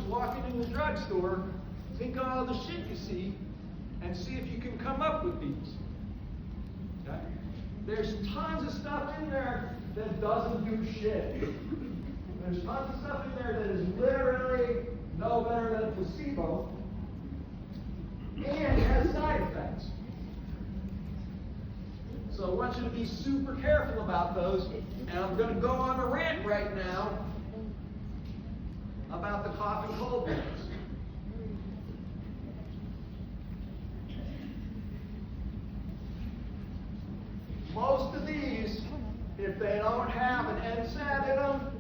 walking in the drugstore, think of all the shit you see, and see if you can come up with these. Okay? There's tons of stuff in there that doesn't do shit. There's tons of stuff in there that is literally no better than a placebo and has side effects. So I want you to be super careful about those, and I'm going to go on a rant right now about the cough and cold meds. Most of these, if they don't have an NSAID in them,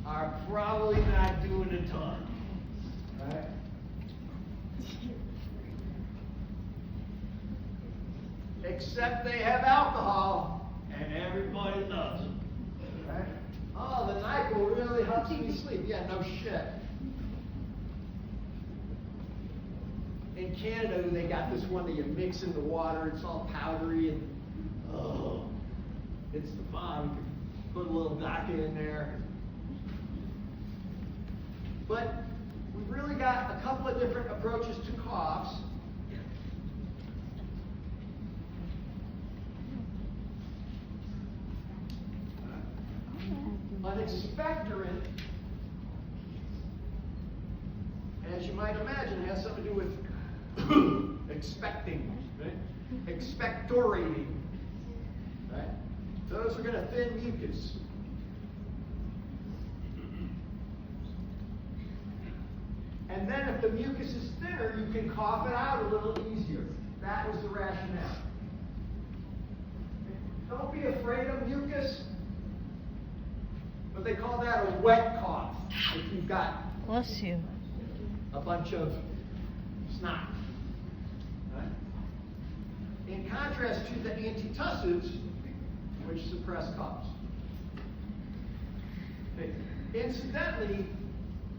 are probably not doing a ton. Right? Except they have alcohol, and everybody loves them. Right? Oh, the NyQuil really helps me sleep. Yeah, no shit. In Canada, they got this one that you mix in the water. It's all powdery and oh, it's the bomb. You can put a little DACA in there. But we've really got a couple of different approaches to coughs. An expectorant, as you might imagine, has something to do with expecting, right? Expectorating, right? Those are going to thin mucus. And then if the mucus is thinner, you can cough it out a little easier. That was the rationale. Don't be afraid of mucus. But they call that a wet cough if you've got Bless you. a bunch of snot. Right? In contrast to the antitussives, which suppress coughs. Okay. Incidentally,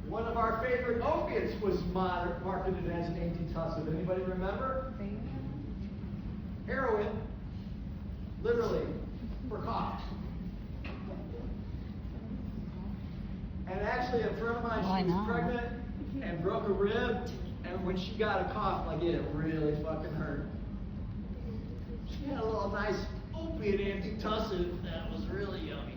one of our favorite opiates was marketed as an antitussive. Anybody remember? Heroin, literally, for coughs. And actually, a friend of mine, she was pregnant and broke a rib, and when she got a cough, like it really fucking hurt. She had a little nice opiate antitussive that was really yummy.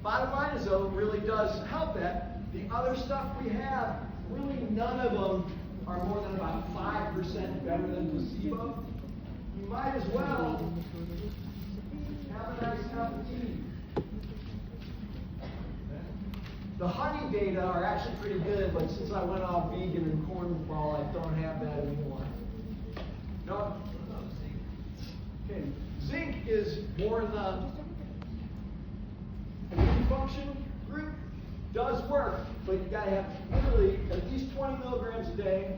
Bottom line is, though, it really does help that. The other stuff we have, really none of them are more than about 5% better than placebo. You might as well have a nice cup of tea. The honey data are actually pretty good, but since I went off vegan and cornball, I don't have that anymore. No? Okay. Zinc is more in the immune function group. Does work, but you gotta have literally at least 20 milligrams a day,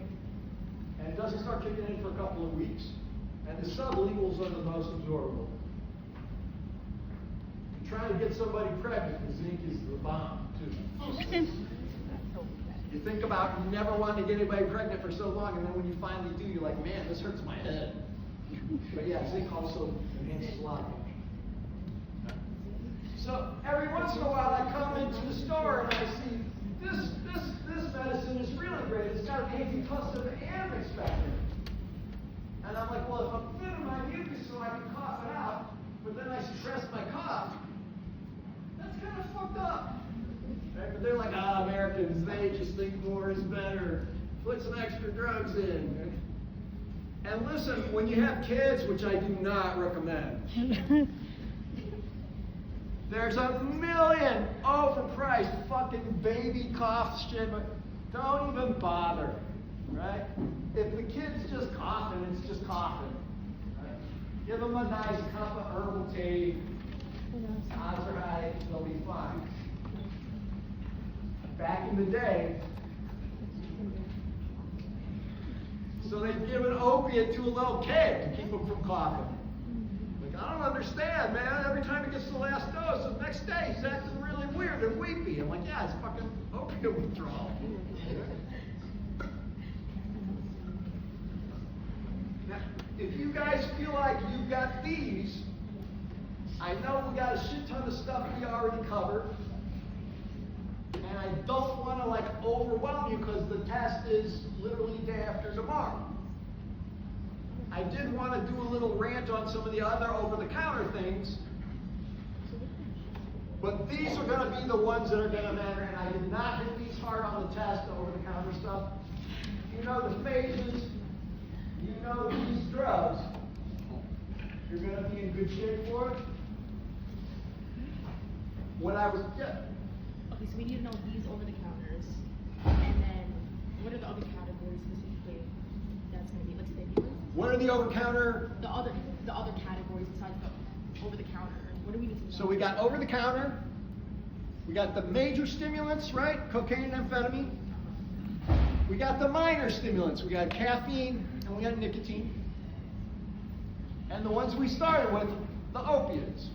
and it doesn't start kicking in for a couple of weeks. And the sublinguals are the most absorbable. Trying to get somebody pregnant, the zinc is the bomb, too. You think about never wanting to get anybody pregnant for so long, and then when you finally do, you're like, man, this hurts my head. But yeah, zinc also enhances a lot of function. So every once in a while, I come into the store and I see this medicine is really great. It's got an antitussive and expectorant. And I'm like, well, if I'm thinning my mucus so I can cough it out, but then I suppress my cough, that's kind of fucked up. Right? But they're like, Americans, they just think more is better. Put some extra drugs in. Right? And listen, when you have kids, which I do not recommend, there's a million overpriced fucking baby cough shit. Don't even bother. Right? If the kid's just coughing, it's just coughing. Right? Give them a nice cup of herbal tea. Odds are high, they'll be fine. Back in the day, so they'd give an opiate to a little kid to keep him from coughing. Like, I don't understand, man. Every time he gets the last dose, the next day he's acting really weird and weepy. I'm like, yeah, it's fucking opiate withdrawal. Now, if you guys feel like you've got these, I know we got a shit ton of stuff we already covered, and I don't want to like overwhelm you because the test is literally day after tomorrow. I did want to do a little rant on some of the other over-the-counter things, but these are going to be the ones that are going to matter, and I did not hit these hard on the test, the over-the-counter stuff. You know the phases, you know these drugs, you're going to be in good shape for it. What I was, yeah. Okay, so we need to know these over-the-counters, and then what are the other categories specifically that's going to be, like stimulants? What are the over-counter? The other categories besides the over-the-counter. What do we need to know? So we got over-the-counter, we got the major stimulants, right? Cocaine and amphetamine. We got the minor stimulants. We got caffeine and we got nicotine. And the ones we started with, the opiates.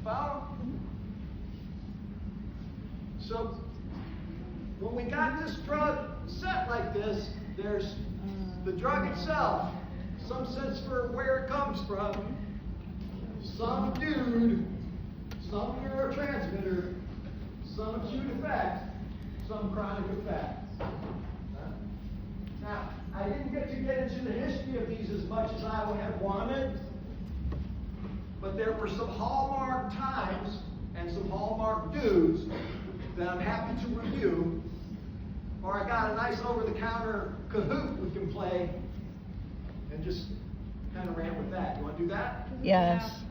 Follow? So when we got this drug set like this, there's the drug itself, some sense for where it comes from, some dude, some neurotransmitter, some acute effect, some chronic effect. Now, I didn't get into the history of these as much as I would have wanted, but there were some hallmark times and some hallmark dudes that I'm happy to review, or I got a nice over-the-counter Kahoot we can play and just kind of rant with that. You want to do that? Yes.